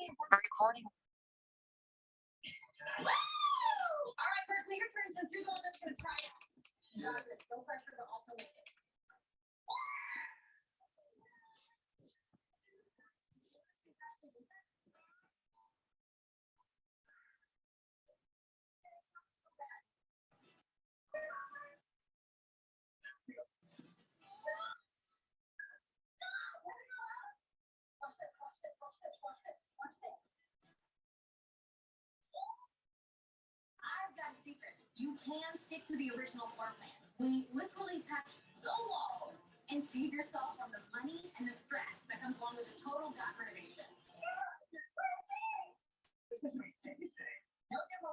Recording. Woo! All right, Berkeley, your turn since you're the one that's going to try it. You got this. No pressure to also make it. You can stick to the original floor plan. We literally touch the walls and save yourself from the money and the stress that comes along with a total gut renovation. This is my favorite thing. No, I'm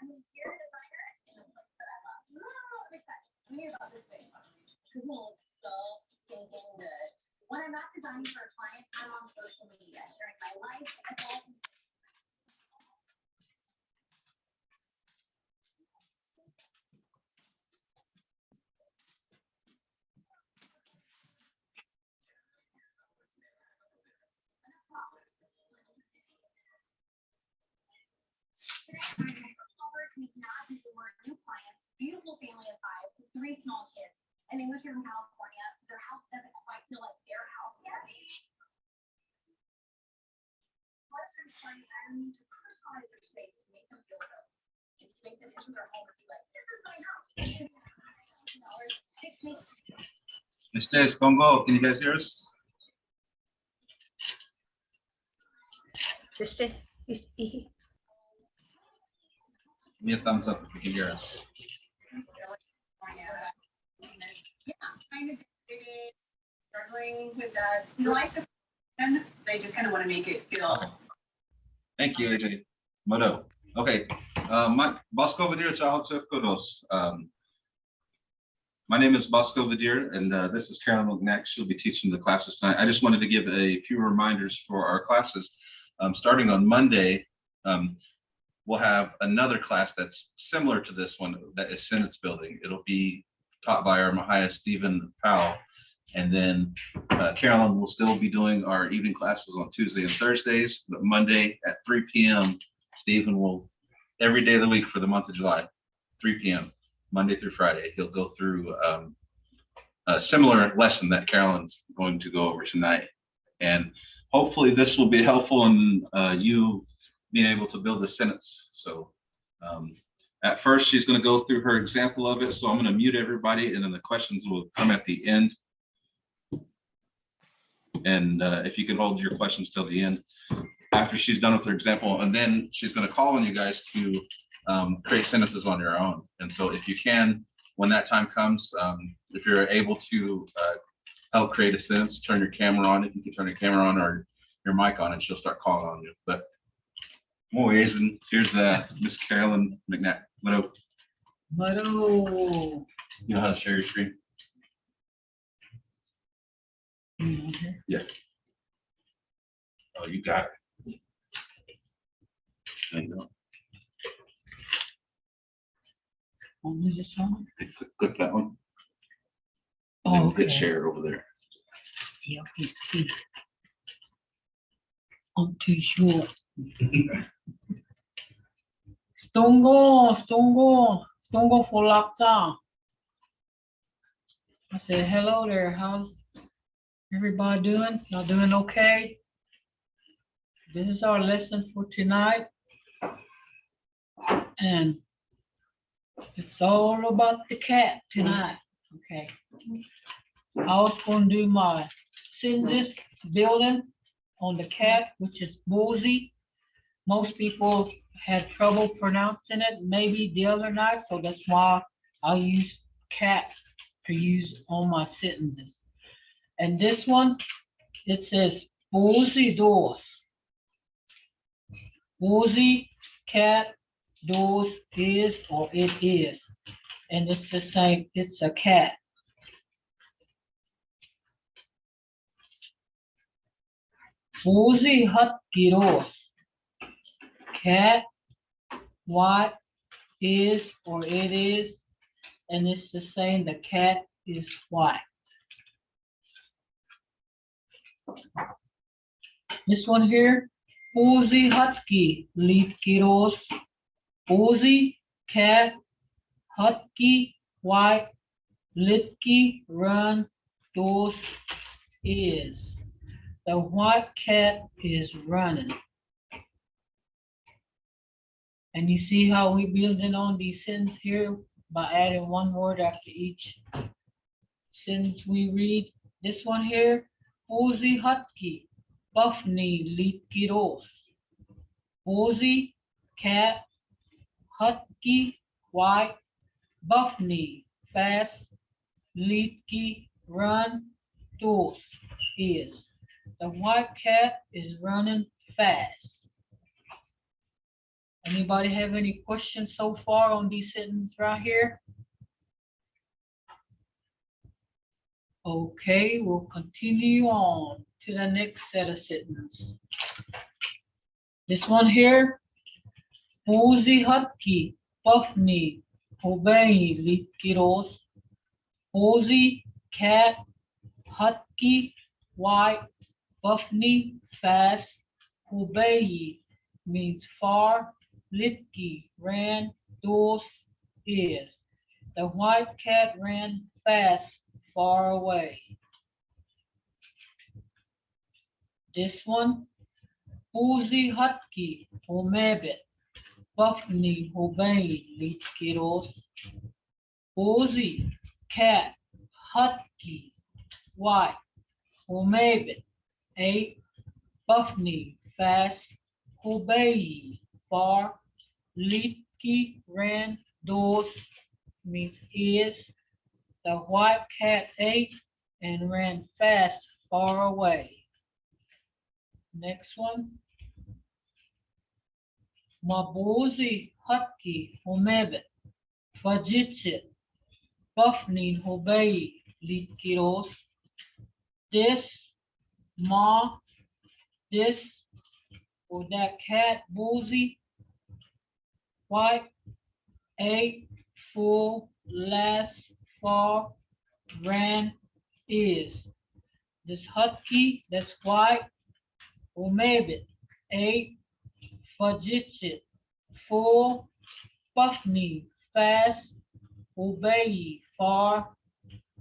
an interior designer in a place that I love. I'm excited. I'm here about this space. Because it looks so stinking good. When I'm not designing for a client, I'm on social media sharing my life as well as McNac is where new clients, beautiful family of 5, 3 small kids, and they live here in California. Their house doesn't quite feel like their house yet. A lot of times clients hire me to personalize their space to make them feel so. It's to make them enter their home and be like, this is my house. Mr. Congo, can you guys hear us? Mr. Give me a thumbs up if you can hear us. Yeah, kind of struggling with that. You like the and they just kind of want to make it feel. Okay. Thank you, AJ. Modo. Okay. Mvskoke Vidir Childhood Kudos. My name is Mvskoke Vidir, and this is Carolyn McNac. She'll be teaching the classes tonight. I just wanted to give a few reminders for our classes. Starting on Monday, we'll have another class that's similar to this one that is sentence building. It'll be taught by our Mahaya Stephen Powell. And then Carolyn will still be doing our evening classes on Tuesday and Thursdays, but Monday at 3 p.m. Stephen will, every day of the week for the month of July, 3 p.m., Monday through Friday, he'll go through a similar lesson that Carolyn's going to go over tonight. And hopefully this will be helpful in you being able to build a sentence. So at first she's going to go through her example of it. So I'm going to mute everybody and then the questions will come at the end. And if you can hold your questions till the end after she's done with her example, and then she's going to call on you guys to create sentences on your own. And so if you can, when that time comes, if you're able to help create a sentence, turn your camera on. If you can turn your camera on or your mic on, and she'll start calling on you. But anyways, and here's Miss Carolyn McNac. Hello. Hello. You know how to share your screen? Yeah. Oh, you got it. There you go. On this one? Click that one. And Oh, then hit okay. share over there. Yeah, let's see. I'm too short. Stongo for Laksa. I said, hello there. How's everybody doing? Y'all doing okay? This is our lesson for tonight. And it's all about the cat tonight. Okay. I was going to do my sentences building on the cat, which is Boozy. Most people had trouble pronouncing it maybe the other night, so that's why I use cat to use on my sentences. And this one, it says Boozy doors. Boozy, cat, doors is or it is. And it's the same, it's a cat. Boozy hut giros. Cat, what is or it is. And it's the same, the cat is white. This one here, Posy Hutky, lead kiddos. Posy, cat, Hutky, white, Litky, run, those is. The white cat is running. And you see how we building on these sentences here by adding one word after each sentence we read. This one here, Posy Hutky, Buffney, Litky, those. Posy, cat, Hutky, white, Buffney, fast, Litky, run, those is. The white cat is running fast. Anybody have any questions so far on these sentences right here? Okay, we'll continue on to the next set of sentences. This one here, Posy Hutky, Buffney, Obey, Litkiros. Posy, cat, Hutky, white, Buffney, fast, Obey means far, Litky, ran, those is. The white cat ran fast, far away. This one, Posy Hutky, Omebet, Buffney, Obey, Litkiros. Posy, cat, Hutky, white, Omebet, 8, Buffney, fast, Obey, far, Litky, ran, those means is. The white cat ate and ran fast, far away. Next one. Mabozi Hutky, Omebet, Fajitchit, Buffney, Obey, Litkiros. This, ma, this, or that cat, Boozy, white, 8, full, last, far, ran, is. This Hutky, that's white, Omebit, 8, Fajitchit, full, Buffney, fast, Obey, far,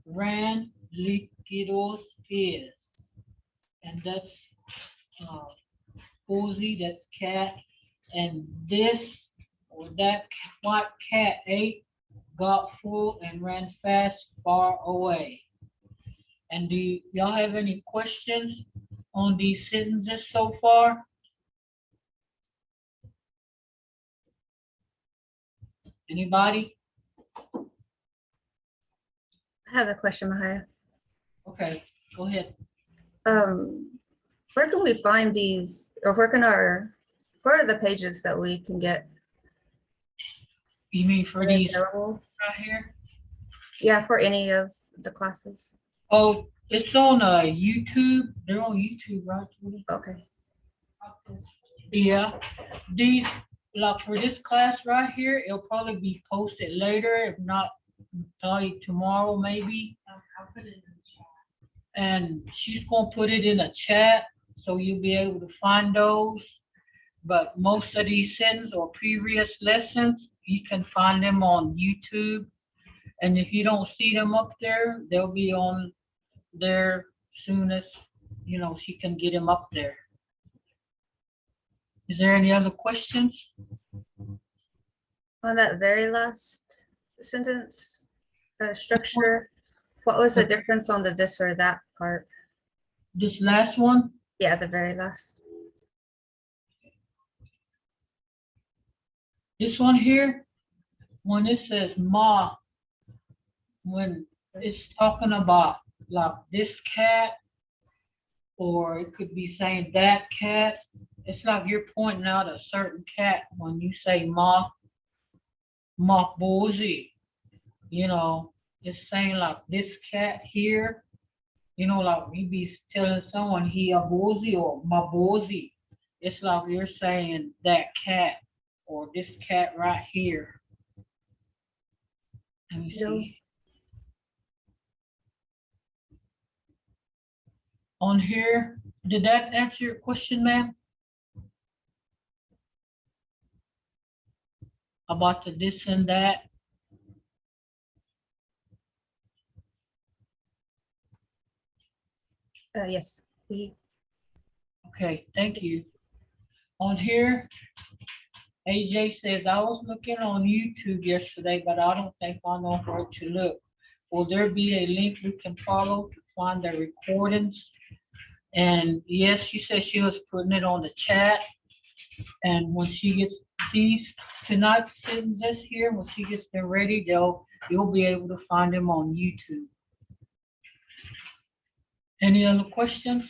ran, Litkiros, is. And that's Posy, that's cat, and this or that white cat ate, got full, and ran fast, far away. And do y'all have any questions on these sentences so far? Anybody? I have a question, Mahaya. Okay, go ahead. Where can we find these, or where are the pages that we can get You mean for these available? right here? Yeah, for any of the classes. Oh, it's on YouTube. They're on YouTube, right? Okay. Yeah, these, like for this class right here, it'll probably be posted later, if not probably tomorrow, maybe. I'll put it in the chat. And she's gonna put it in a chat, so you'll be able to find those. But most of these sentences or previous lessons, you can find them on YouTube. And if you don't see them up there, they'll be on there soon as, she can get them up there. Is there any other questions? On that very last sentence, structure, what was the difference on the this or that part? This last one, Yeah, the very last. this one here, when it says ma, when it's talking about like this cat, or it could be saying that cat, it's like you're pointing out a certain cat when you say ma bozy, it's saying like this cat here, like you be telling someone he a bozy or ma bozy. It's like you're saying that cat or this cat right here. Let me see. On here, Did that answer your question, ma'am? About the this and that? Yes, we, Okay, thank you. On here, AJ says, I was looking on YouTube yesterday, but I don't think I know where to look. Will there be a link we can follow to find the recordings? And yes, she said she was putting it on the chat. And when she gets these tonight's sentences here, when she gets them ready, you'll be able to find them on YouTube. Any other questions?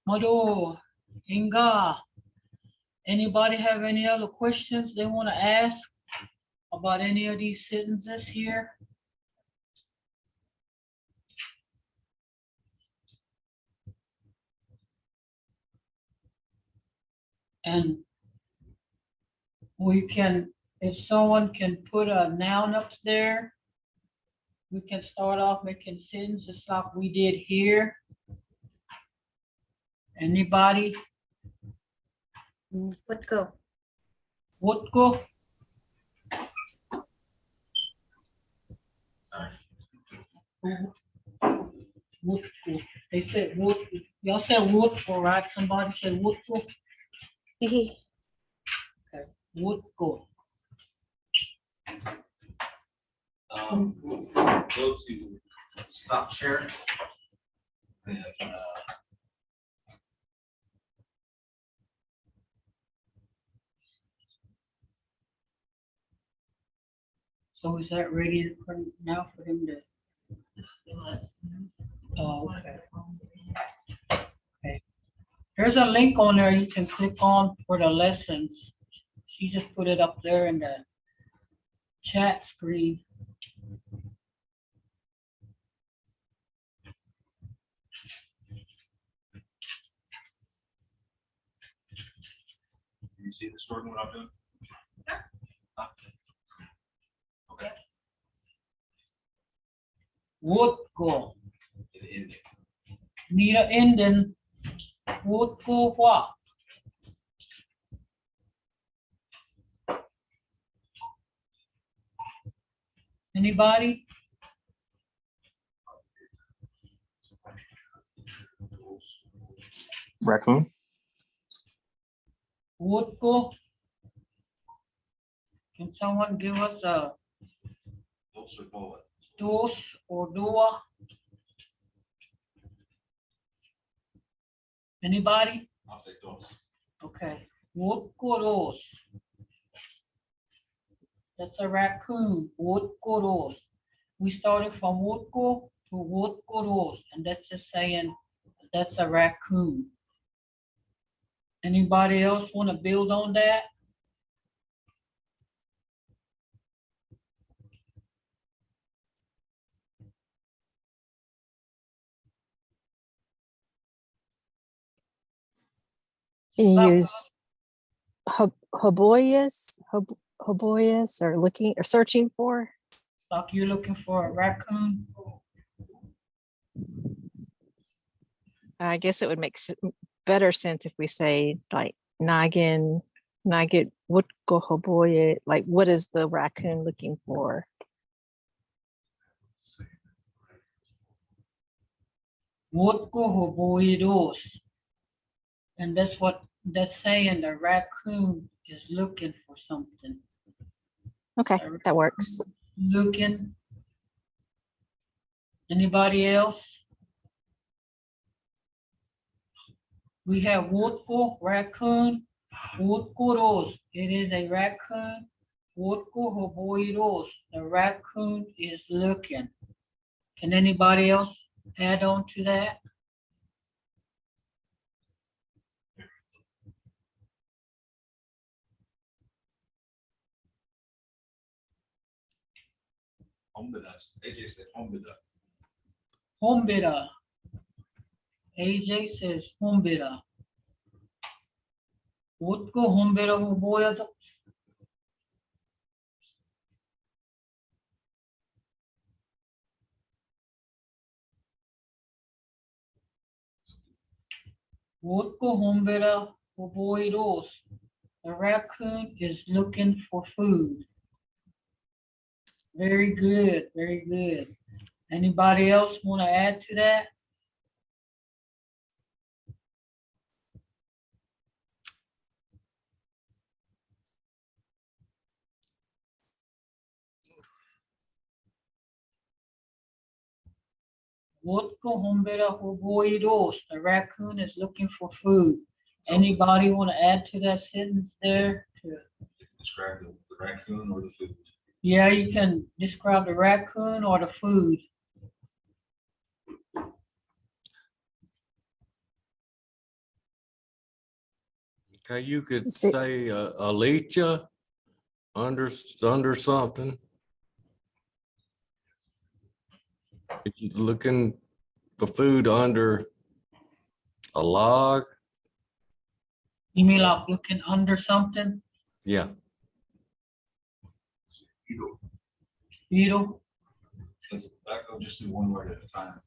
Madhu, Inga, anybody have any other questions they want to ask about any of these sentences here? And we can, if someone can put a noun up there, we can start off making sentences like we did here. Anybody? would go. Would go? Would go. They said would. Y'all said would go, right? Somebody said would go. Hehe. Would go. Go to stop sharing. And, So is that ready for now for him to? Oh, okay. Okay. There's a link on there you can click on for the lessons. She just put it up there in the chat screen. you see this working what I'm doing? Okay. Would go. In the ending. Need an ending. Would go what? Anybody? Raccoon. Would go? Can someone give us a Those are bullet. dos or doa? Anybody? I'll say those. Okay. Would go dos. That's a raccoon. Would go dos. We started from would go to would go dos, and that's just saying that's a raccoon. Anybody else want to build on that? Can you Stop. use hoboyous or looking or searching for? Like you're looking for a raccoon? I guess it would make better sense if we say like nagin would go hoboye. Like what is the raccoon looking for? Would go hoboidos. And that's what that's saying. The raccoon is looking for something. Okay, that works. Looking. Anybody else? We have woodco, raccoon, woodcoros. It is a raccoon. Woodco hoboidos. The raccoon is looking. Can anybody else add on to that? Hombida. AJ said hombida. Hombida. AJ says hombida. What go hombida huboya to? What go hombida huboidos? The raccoon is looking for food. Very good, very good. Anybody else want to add to that? Wotko hombera huboidos. The raccoon is looking for food. Anybody want to add to that sentence there? Describe the raccoon or the food. Yeah, you can describe the raccoon or the food. Okay, you could See- say Alicia under something. If you're looking for food under a log, You mean like looking under something? yeah. Beetle? Let's back up, just do one word at a time.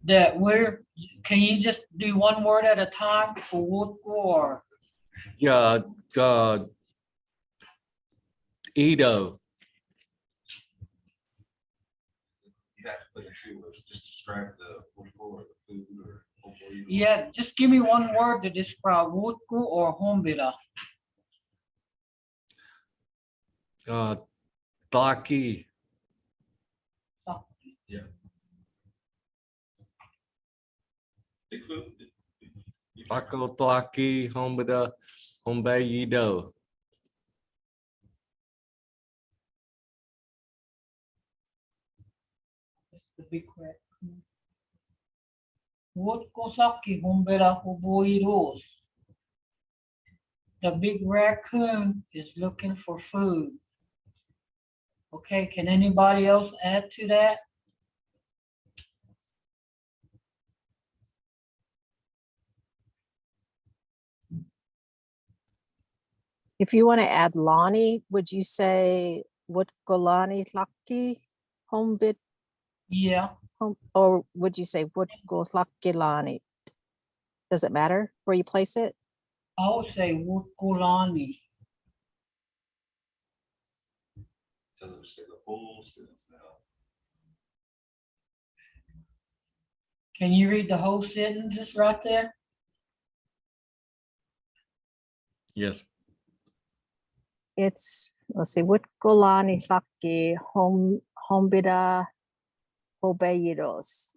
That where, can you just do one word at a time for Wotko or? Yeah, Edo. You have to put in few words, just describe the or the food or. Yeah, just give me one word to describe Wotko or hombera. Taki. Big food. Taco Taki, Hombida, Hombeyido. That's the big raccoon. Wotko saki hombera huboidos. The big raccoon is looking for food. Okay, can anybody else add to that? If you want to add Lonnie, would you say Wutgolani Laki Hombit Yeah, or would you say Wutgolakilani? Does it matter where you place it? I would say Wutgolani. Tell them to say the whole sentence now. Can you read the whole sentences right there? Yes. It's, let's see, Wutgolani Laki Hombida Hobeyidos.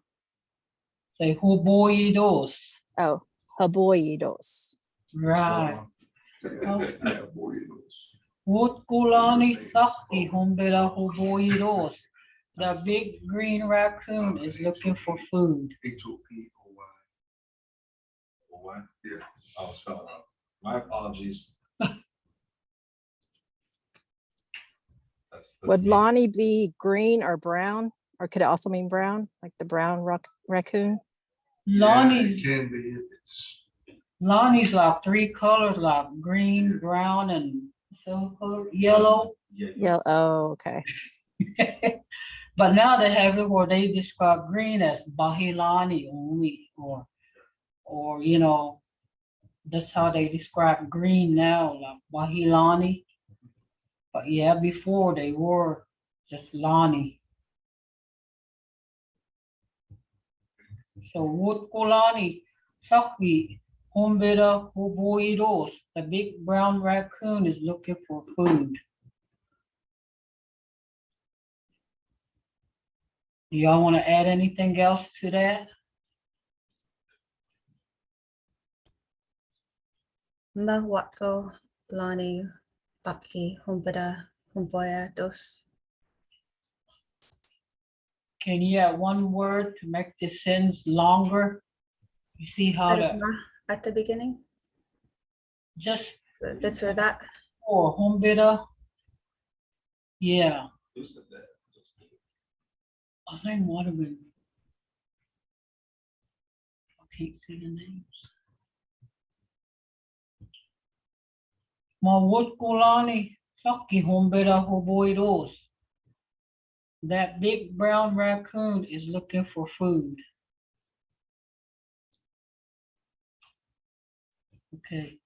Say huboidos. Oh, Haboyidos. Right. Yeah, boy, Wutgolani saki hombera huboidos. The big green raccoon is looking for food. HOPOY. Yeah, I was spelling wrong. My apologies. Would me. Lonnie be green or brown? Or could it also mean brown, like the brown raccoon? Lonnie's, Can be. Lonnie's like three colors, like green, brown, and silver color, yellow. Yeah. Oh, okay. But now they have it where they describe green as Bahilani only, or you know, that's how they describe green now, like Bahilani. But yeah, before they were just Lani. So Wutgolani Saki Hombera Huboidos. The big brown raccoon is looking for food. Do y'all want to add anything else to that? Mahwatko, Lani, Taki, Humbada, Humboya, Dos. Can you add one word to make this sentence longer? You see how to At the beginning, just this or that. or Hombera. Yeah. Who said that? I think one of them. I can't see the names. Mawutkulani Saki Hombeda Hoboidos. That big brown raccoon is looking for food. Okay,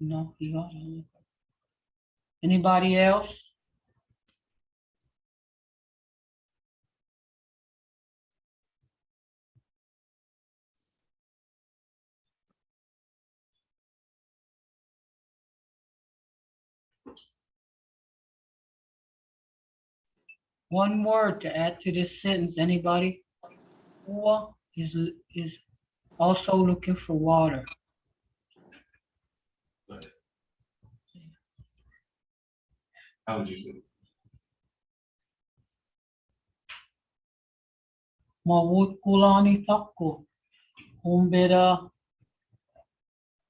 no, you got it. Anybody else? One word to add to this sentence, anybody? Or is also looking for water. How would you say? Mawutkulani Tako. Hombeda.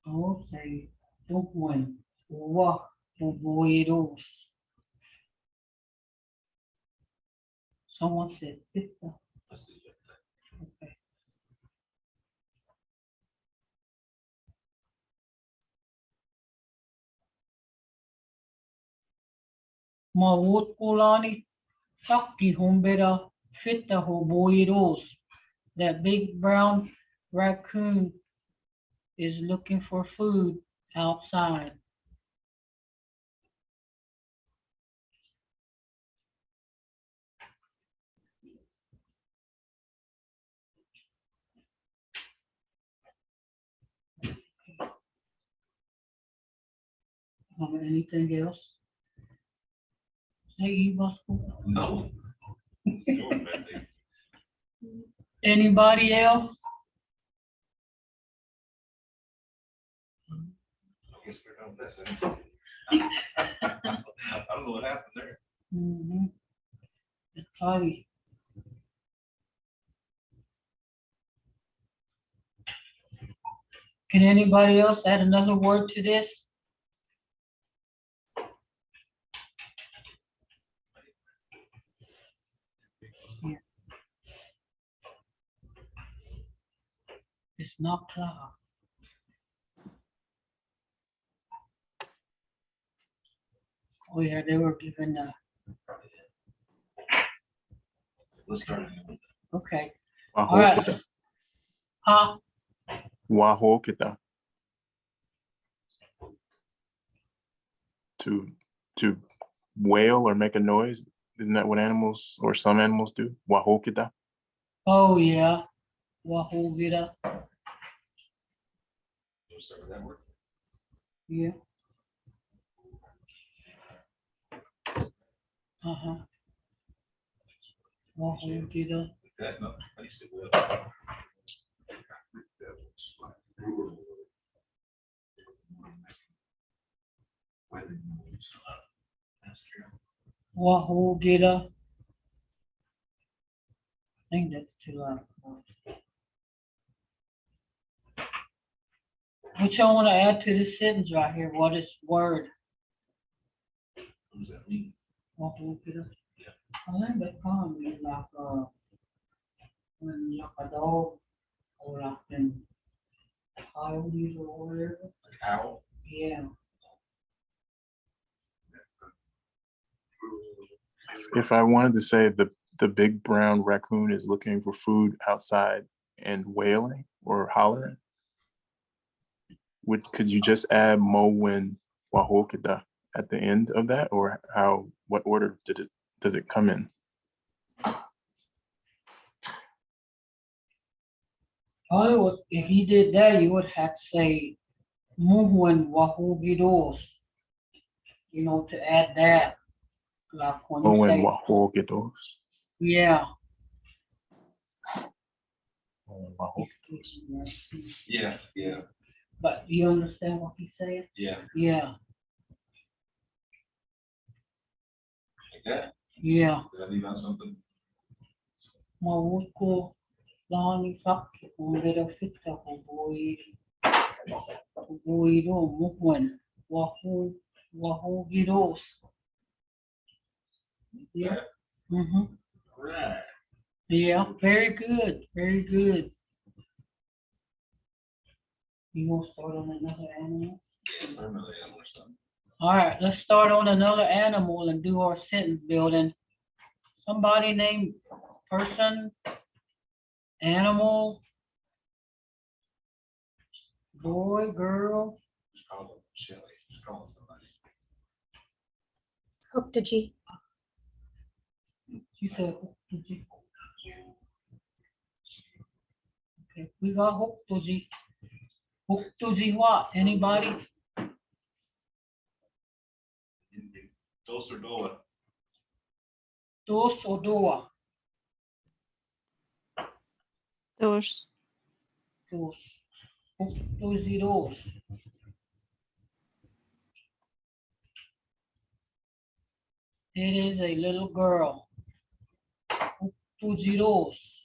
I'll say, Tukwen. Wa Hoboidos. Someone said Pita. Okay. Mawutkulani Saki Hombeda Fita Hoboidos. That big brown raccoon is looking for food outside. Anything else? Hey, Mvskoke. No. Anybody else? I guess they're done with that sentence. I don't know what happened there. Mm-hmm. It's funny. Can anybody else add another word to this? Yeah. It's not cloud. Oh yeah, they were given Let's start again. okay. All right. Wahokita. Huh? Wahokita. To wail or make a noise. Isn't that what animals or some animals do? Wahokita. Oh yeah. Wahoo vida. We'll start with that word. Yeah. Uh-huh. Wahoo vida. That, no, I used to will. Wahoo vida. I think that's too loud. What y'all want to add to this sentence right here? What is word? What does that mean? Wahoo vida. Yeah. I think that kind of means like when like a dog or like in coyotes or whatever. Like owl? Yeah. If I wanted to say the big brown raccoon is looking for food outside and wailing or hollering, could you just add Mowin Wahokita at the end of that, or what order does it come in? Probably if he did that, you would have to say Muhuen Wahoo Gidos. You know, to add that. Like when you Mowin say, Wahokitos. yeah. Yeah, yeah, But you understand what he's saying? yeah. Yeah, Like that? yeah. Did I leave out something? Mawuko Lani Faki Umbera Fita Huboido Muhuen Wahoo Gidos. Yeah. Mm-hmm. Right. Yeah, very good, very good. You want to start on another animal? Yes, I remember that or something. All right, let's start on another animal and do our sentence building. Somebody name person, animal, boy, girl. Just call them Shelly. Just call them somebody. Hokdaji. She said, Hoktoji. Okay, we got Hoktoji. Hoktoji what? Anybody? Dos or Doa. Dos or Doa? Those. Dos. Hoktoji dos. It is a little girl. Hoktoji dos.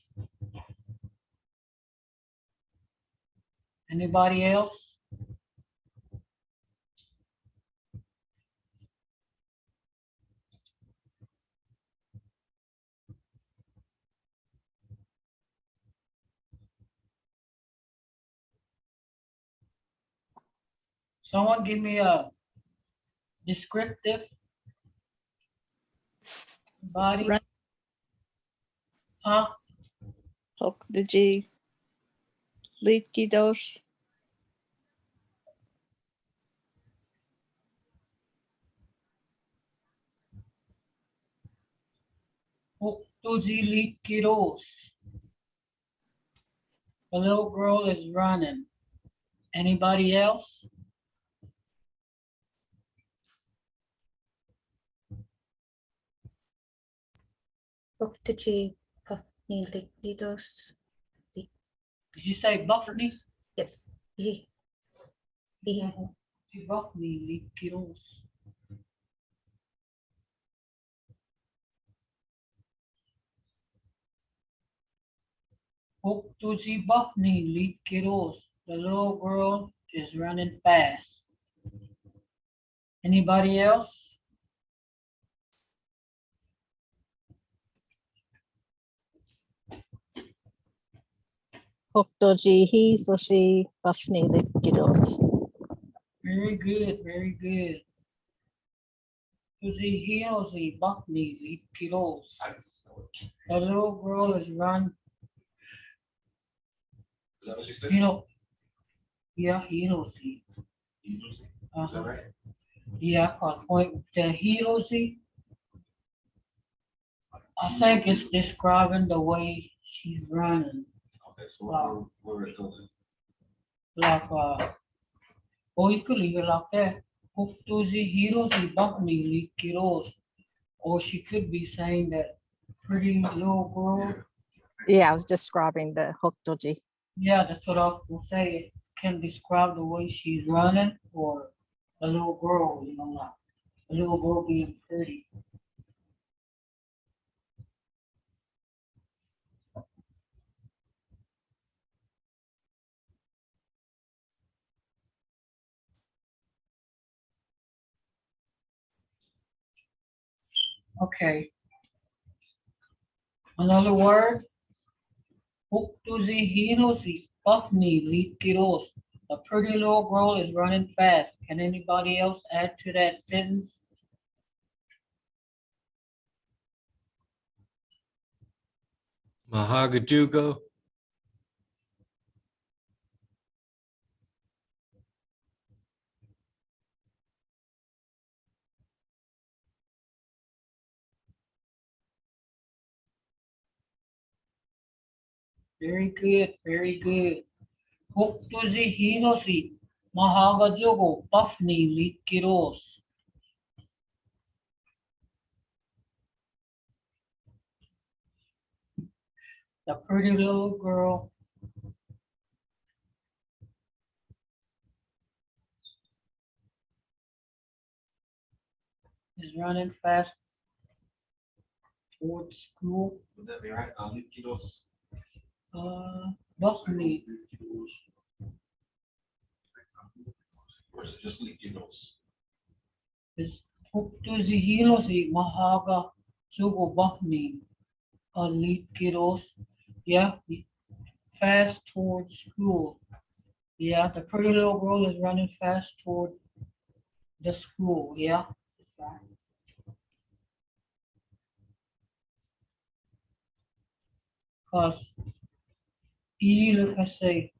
Anybody else? Someone give me a descriptive body. Right. Huh? Hokdaji. Likidos. Hoktoji likiros. The little girl is running. Anybody else? Hokdaji. Puffni likidos. Did you say Buffney? Yes. Ye. Ye. Buffney likiros. Hoktoji Buffney likiros. The little girl is running fast. Anybody else? Hokdoji hisoshi buffni likidos. Very good, very good. Hoktoji hiroshi Buffney likiros. I can spell it. The little girl is running. Is that what you said? Yeah, hiroshi. Is Uh-huh. that right? Yeah, cause when the hiroshi, I think it's describing the way she's running. Okay, so Wow. where we're going. Like, or you could leave it like that. Hoktoji hiroshi Buffney likiros. Or she could be saying that pretty little girl. Yeah, I was describing the Hokdoji. Yeah, that's what I was gonna say. It can describe the way she's running or a little girl, like a little girl being pretty. Okay. Another word. Hoktoji hiroshi Buffney likiros. A pretty little girl is running fast. Can anybody else add to that sentence? Mahagajugo. Very good, very good. Hoktoji hiroshi Mahagajogo Buffney likiros. The pretty little girl is running fast towards school. Would that be right? Liquidos. Buffney. Or is it just Liquidos? Is Hoktoji hiroshi Mahaga Zugo Buckney, elite kiddos. Yeah, fast towards school. Yeah, the pretty little girl is running fast toward the school. Yeah. That's right. Cause look, I say,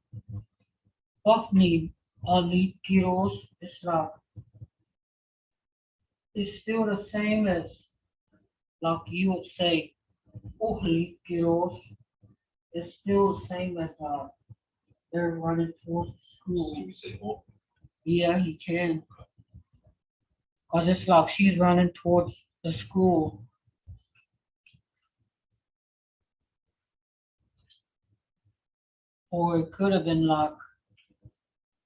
Buckney, elite kiddos. It's still the same as like you would say, elite kiddos. It's still the same as they're running towards school. So we say, oh, Yeah, you can. Cause it's like she's running towards the school. Or it could have been like,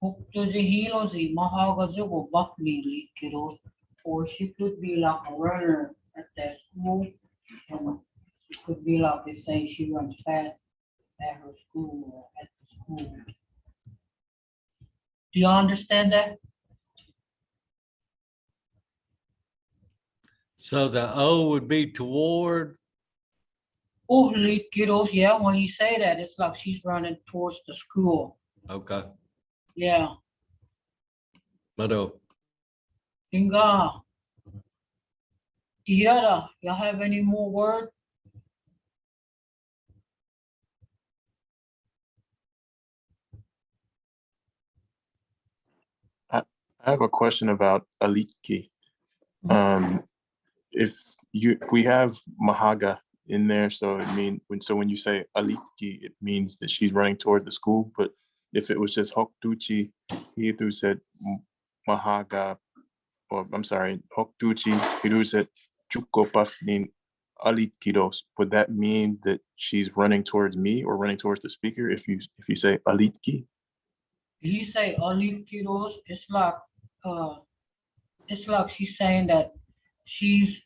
Huktuzihilozi, Mahagazugo, Buckney, kiddos. Or she could be like a runner at that school. And she could be like they say she runs fast at her school or at the school. Do you understand that? So the O would be toward, Oh, kiddos, yeah, when you say that, it's like she's running towards the school. okay, Yeah. Mado. Inga. Irada, y'all have any more word? I have a question about Aliki. If we have Mahaga in there, so when you say Aliki, it means that she's running toward the school. But if it was just Hoktuchi, he either said Mahaga, or I'm sorry, Hoktuchi, he said Chukopafnin Alitkidos. Would that mean that she's running towards me or running towards the speaker if you say Alitki? You say elite kiddos, it's like she's saying that she's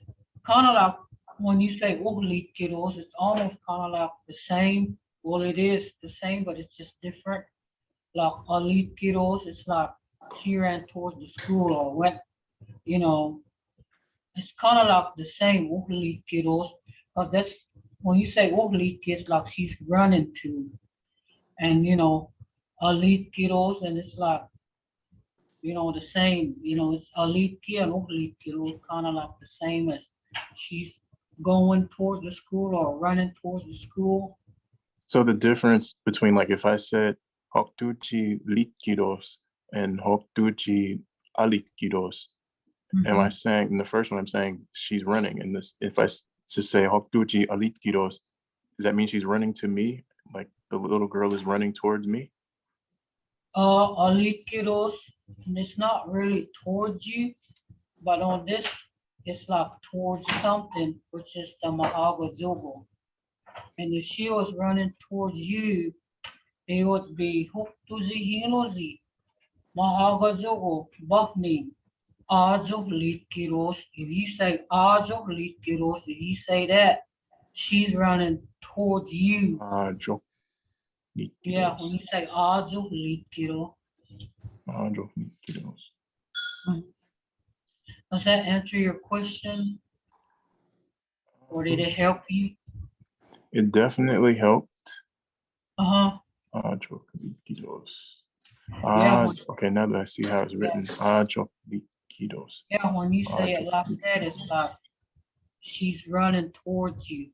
kind of like when you say elite kiddos, it's almost kind of like the same. Well, it is the same, but it's just different. Like elite kiddos, it's like she ran towards the school or went, you know, it's kind of like the same elite kiddos, because that's when you say elite kids, like she's running to, and elite kiddos, and it's like the same, it's elite kid and elite kiddos, kind of like the same as she's going towards the school or running towards the school. So the difference between, like, if I said Hoktuchi Litkidos and Hoktuchi Alitkidos, am I saying in the first one I'm saying she's running, and this if I just say Hoktuchi Alitkidos, does that mean she's running to me? Like the little girl is running towards me? Elite kiddos, and it's not really towards you, but on this, it's like towards something, which is the Mahaga Zubo. And if she was running towards you, it would be Huktuzi Hilozi, Mahaga Zubo, Buckney, Azo Lit Kiddos. If you say Azo Lit Kiddos, if you say that, she's running towards you. Joke. Yeah, when you say Azo Lit Kiddo. Does that answer your question? Or did it help you? It definitely helped. Uh-huh. Yeah, Okay, now that I see how it's written. yeah, when you say it like that, it's like she's running towards you.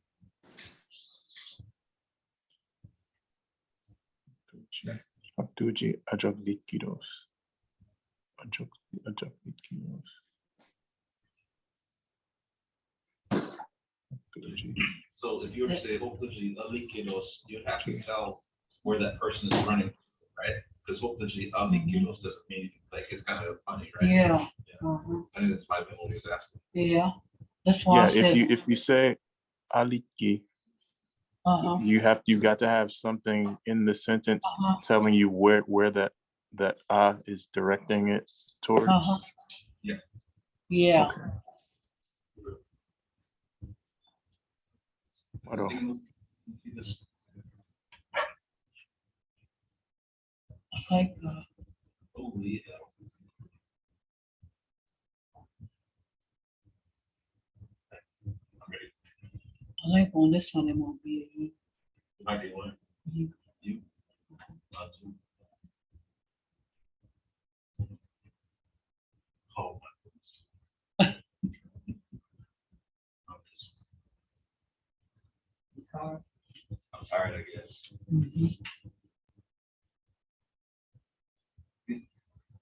so if you were to say, hopefully, Alikinos, you'd have to tell where that person is running, right? Because hopefully, Alikinos doesn't mean, like, it's kind of funny, right? Yeah. I think that's my what he was asking. Yeah. That's why Yeah, I said. if you say Aliki, you got to have something in the sentence telling you where that is directing it towards. Yeah. Yeah. Okay. Like, Holy hell. I'm ready. think on this one, it won't be a he. Might be one. You. You. Not two. Oh, my goodness. I'm tired, I guess. Mhm.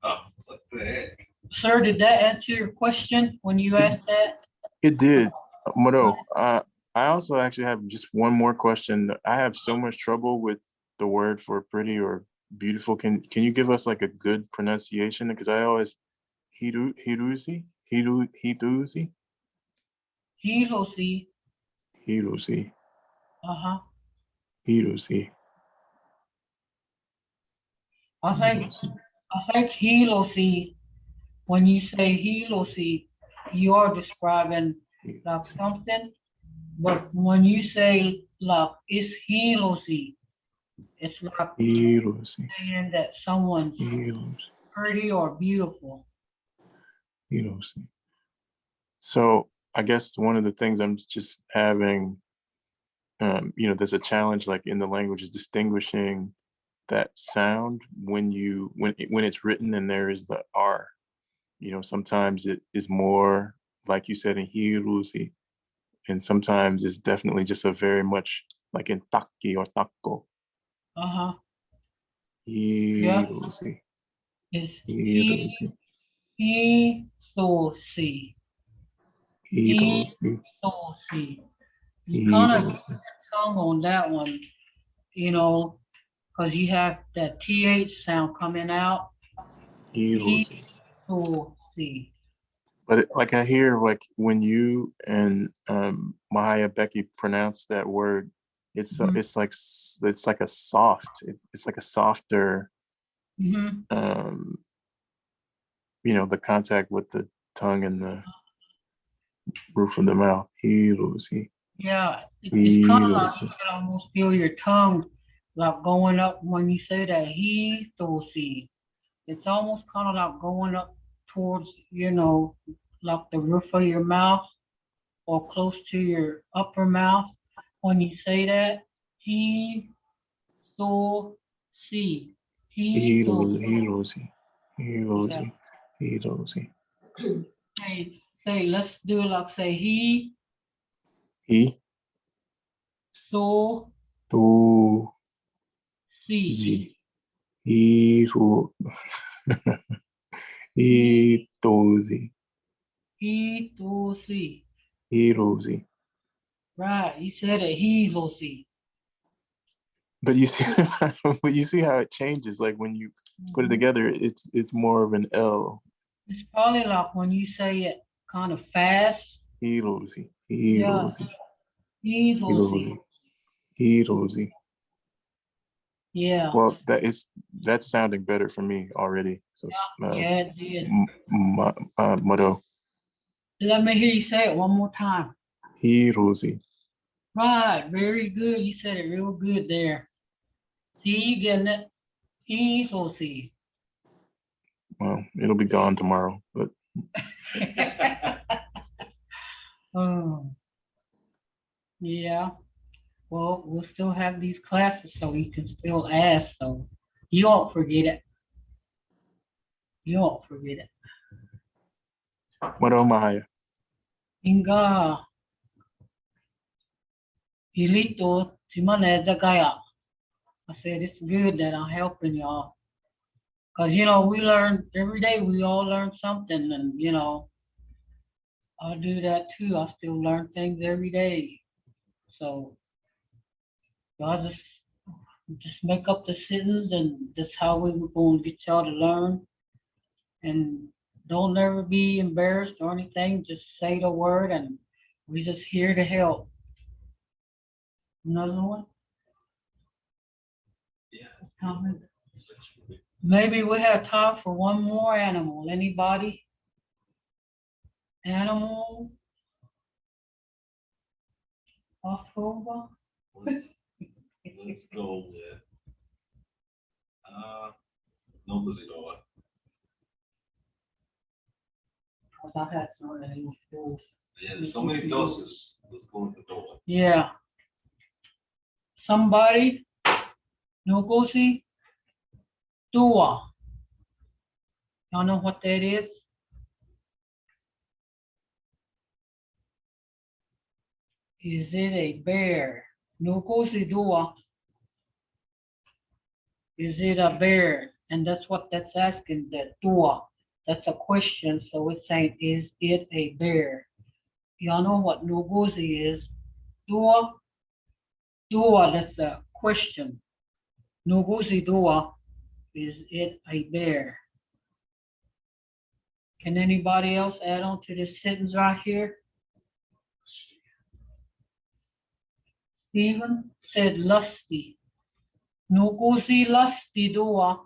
Oh, what the heck? Sir, did that answer your question when you asked that? It did. Mado, I also actually have just one more question. I have so much trouble with the word for pretty or beautiful. Can you give us like a good pronunciation? Because I always hiruzi. Hilosi. Hiruzi. Uh-huh. Hiruzi. I think Hilosi, when you say Hilosi, you are describing like something. But when you say like it's Hilosi, it's like Hiruzi. saying that someone's Hiruzi. pretty or beautiful. Hiruzi. So I guess one of the things I'm just having, there's a challenge like in the language is distinguishing that sound when it's written and there is the R. Sometimes it is more like you said in hiruzi, and sometimes it's definitely just a very much like in taki or taco. Uh-huh. Yeah. Hiruzi. It's Hiruzi. Hilosi. Hiruzi. Hilosi. You kind of Hiruzi. tongue on that one, because you have that TH sound coming out. Hiruzi. Hilosi. But like I hear like when you and Mahaya Becky pronounce that word, it's Mhm. it's like it's like a soft. It's like a softer, Mm-hmm. the contact with the tongue and the roof of the mouth. Hiroshi. Yeah, it's kind of like you Hiroshi. can almost feel your tongue like going up when you say that Hilosi. It's almost kind of like going up towards, like the roof of your mouth or close to your upper mouth when you say that. He so see. He so Hiroshi. yeah. Hiroshi. Hiroshi. Say, let's do it like say he He so to see. Z. Hiro. He Hitozi. he to see. Hiroshi. Right. He said it he will see. But you see, but you see how it changes. Like when you put it Mhm. together, it's more of an L. It's probably like when you say it kind of fast. Hiroshi. Yeah, Hiroshi. he will see. Hiroshi. Hiroshi. Yeah. Well, that's sounding better for me already. So, Yeah, it did. Mado. Let me hear you say it one more time. Hiroshi. Right, very good. You said it real good there. See, you getting it? He will see. Well, it'll be gone tomorrow, but Oh, yeah. Well, we'll still have these classes, so you can still ask. So you won't forget it. You won't forget it. Mado Mahaya. Inga, hilito, simane zagaya. I said it's good that I'm helping y'all. Because, we learn every day, we all learn something. And, I do that too. I still learn things every day. So y'all just make up the sentence and that's how we were going to get y'all to learn. And don't ever be embarrassed or anything. Just say the word and we just here to help. Another one? Yeah. Comment? Maybe we have time for one more animal. Anybody? Animal? October? Let's go with no Lizzie Noah. 'cause I had some of those. Yeah, there's so many doses. Let's go with the door. Yeah. Somebody, Nugusi, Dua. Y'all know what that is? Is it a bear? Nugusi Dua. Is it a bear? And that's what that's asking, that Dua. That's a question, so it's saying, is it a bear? Y'all know what Nugusi is? Dua, Dua, that's a question. Nugusi Dua, is it a bear? Can anybody else add on to this sentence right here? Stephen said lusty. Nugusi lusty Dua,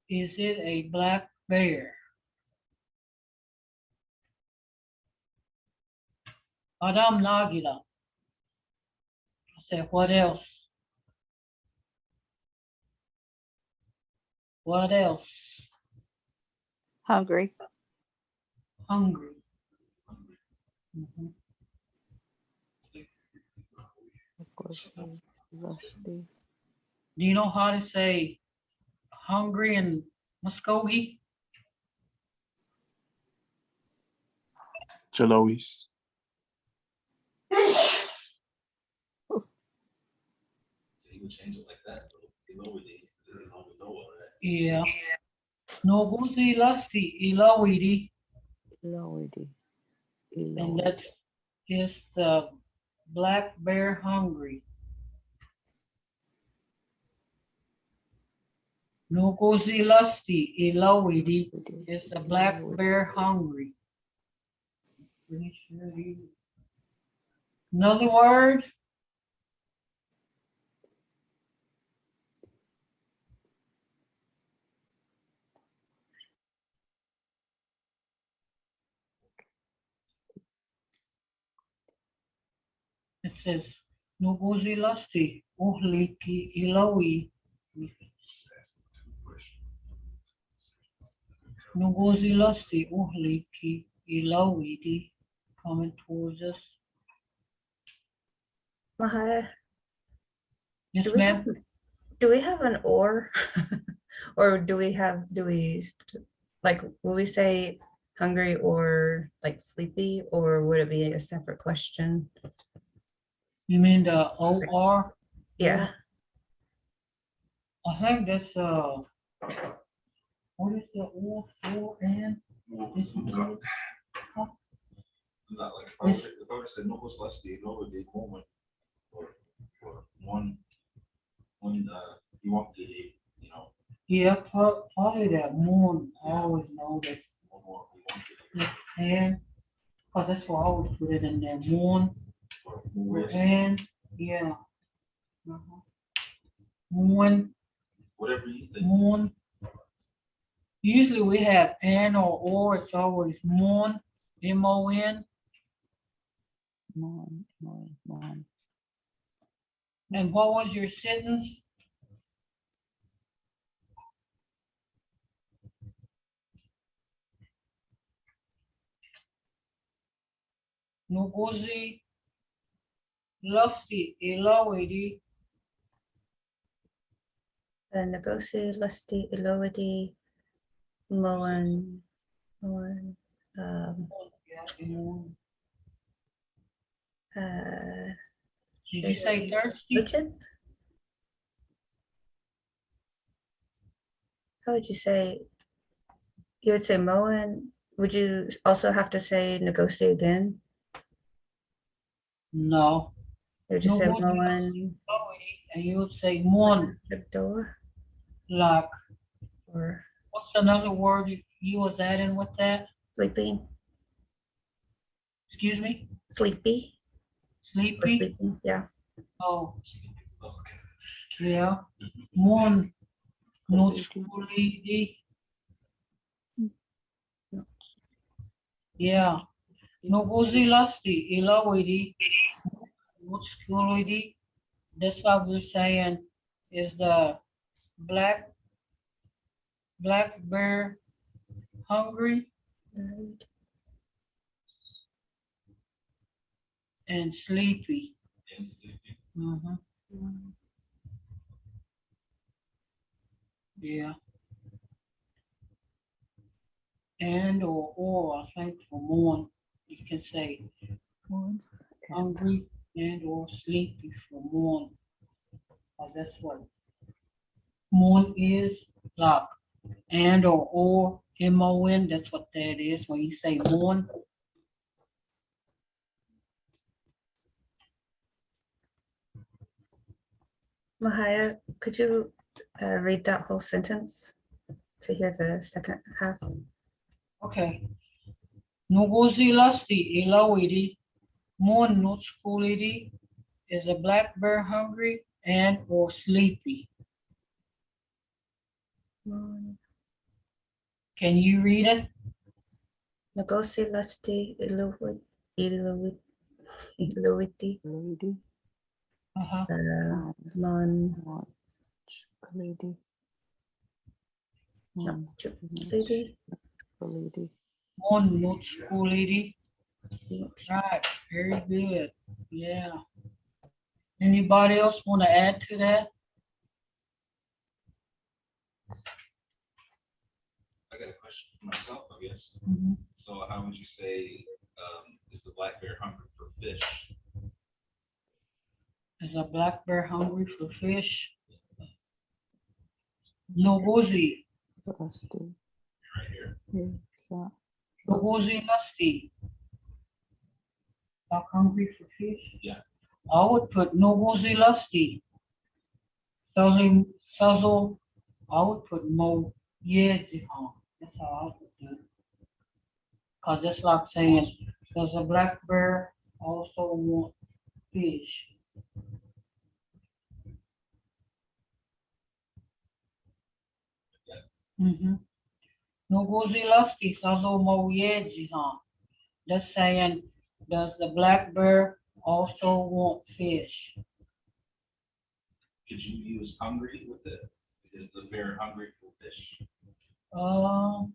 is it a black bear? Adam Nagila. I said, what else? What else? Hungry. Hungry. Mhm. Lusty. Do you know how to say hungry in Muskogee? Jalois. So you would change it like that. You know what it is. You know all that. Yeah. Noguzi lusty ilawidi, Lordy. and that's is the black bear hungry. Noguzi lusty ilawidi is the black bear hungry. Pretty sure another word. It says Noguzi lusty uhliki ilawi. Noguzi lusty uhliki ilawidi coming towards us. Mahaya, Yes, do we have, ma'am. do we have an or? Or like, will we say hungry or like sleepy, or would it be a separate question? You mean the OR? Yeah, I think that's what is the or and? Not like if I would say no was lusty, no would be moment or one you want the Yeah, probably that moon. I always know that one more we want this and because that's why I always put it in there. Moon more and yeah. Moon, whatever you think. moon. Usually we have and or. It's always moon, MON. Mon. And what was your sentence? Nuguzi, lusty, ilawidi, Nagosi, Lusty, Elodie, Moen, Moen, did you say thirsty? Luton? How would you say? You would say Moen. Would you also have to say Nagosi again? No. You would just say Nuguzi, Moen, ilawidi, and you would say moon, Jagdoa, like, or what's another word you was adding with that? sleeping, Excuse me? sleepy, or Sleepy? sleeping, yeah. Oh, yeah. Moon, nutsulidi. Yeah. Nuguzi lusty, ilawidi, nutsulidi. That's what we're saying is the black bear hungry. and sleepy. And sleepy. Mhm. Yeah. And or, I think for mourn, you can say hungry and or sleepy for mourn. That's what mourn is, like, and or MON, that's what that is when you say mourn. Mahaya, could you read that whole sentence to hear the second half? Okay. Nuguzi lusty ilawidi, mourn not schoolity, is a black bear hungry and or sleepy? Can you read it? Nagosi lusty iluwiti Uh-huh. mon Mm. lady. Mourn not schoolity. Right, very good. Yeah. Anybody else want to add to that? I got a question for myself, I guess. Mhm. So how would you say, is the black bear hungry for fish? Is a black bear hungry for fish? Noguzi, Right here. Noguzi lusty. Black hungry for fish? Yeah. I would put Noguzi lusty. Sazo, I would put Mo Yejihan. That's how I would do it. Cause it's like saying, does a black bear also want fish? Mm-hmm. Noguzi lusty, Sazo Mo Yejihan. That's saying, does the black bear also want fish? Could you use hungry with it? Is the bear hungry for fish? Um,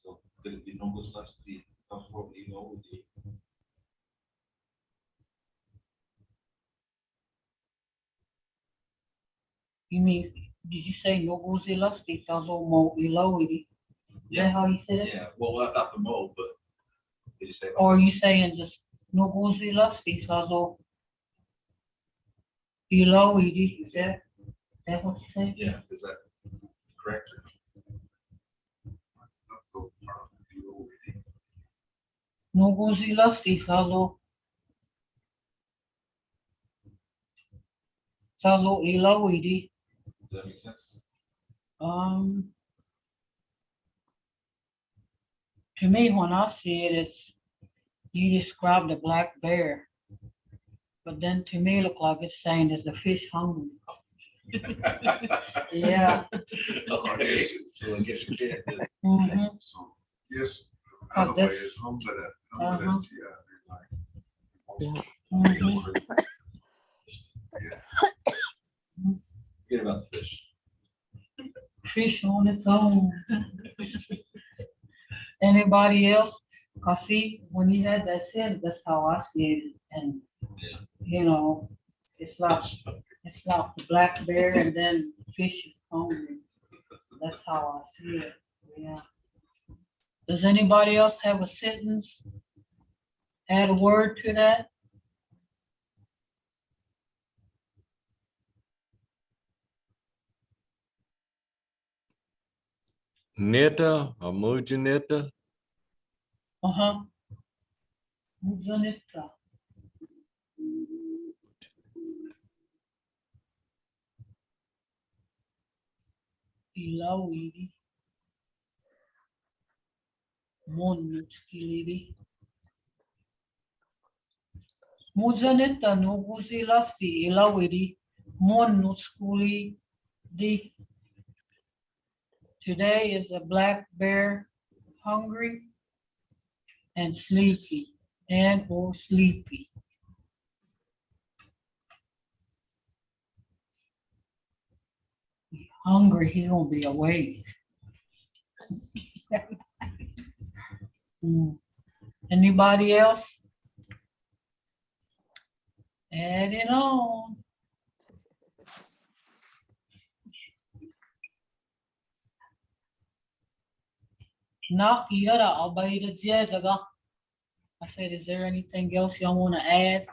So could it be nomos lusty, with the you mean, did you say Noguzi lusty, Sazo Mo Ilowidi? Is that how you said it? Yeah, well, I thought the mo, but did you say? Or are you saying just Noguzi lusty, Sazo Ilowidi? Is that what you said? Yeah, is that correct? Noguzi lusty, Sazo Ilowidi. Does that make sense? Um, to me, when I see it, it's, you describe the black bear. But then to me, it look like it's saying, is the fish hungry? Yeah. Okay, so I guess you can. Mhm. So, yes, Cause other way this- is humble, Uh-huh. yeah. Mhm. Forget about the fish. Fish on its own. Anybody else? Cause see, when you had that said, that's how I see it, and, Yeah. you know, it's like the black bear and then fish is hungry. That's how I see it, yeah. Does anybody else have a sentence? Add a word to that? Nita or Mujanita? Uh-huh. Muzanita. Ilawidi. Monutskilidi. Muzanita no guzilasti ilawidi. Monutskuli di. Today is a black bear, hungry and sleepy, and or sleepy. Hungry, he gonna be awake. Anybody else? Add it on. Knock yada obey the jazzaga. I said, is there anything else y'all want to add?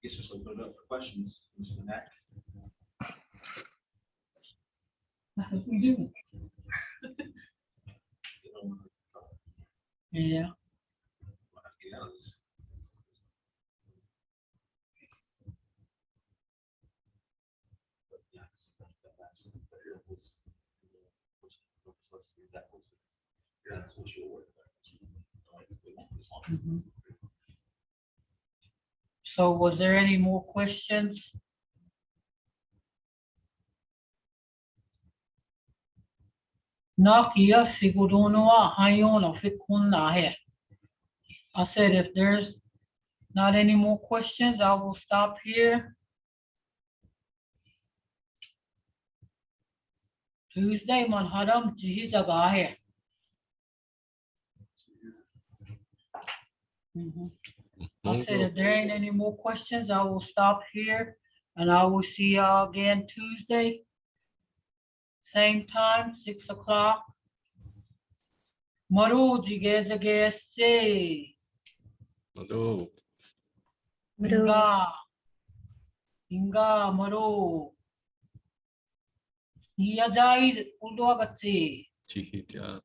Guess just open it up for questions, Ms. McNac. That's what we do. Yeah. That's what you're worried Mhm. So was there any more questions? Nakia Sigudonoa Hayona Fikuna here. I said, if there's not any more questions, I will stop here. Tuesday, Manharam Jihizaga here. I said, if there ain't any more questions, I will stop here and I will see y'all again Tuesday. Same time, 6 o'clock. Maru Jigezagese. Hello. Inga Maru. Iya Jai Udogatse. Chiquita.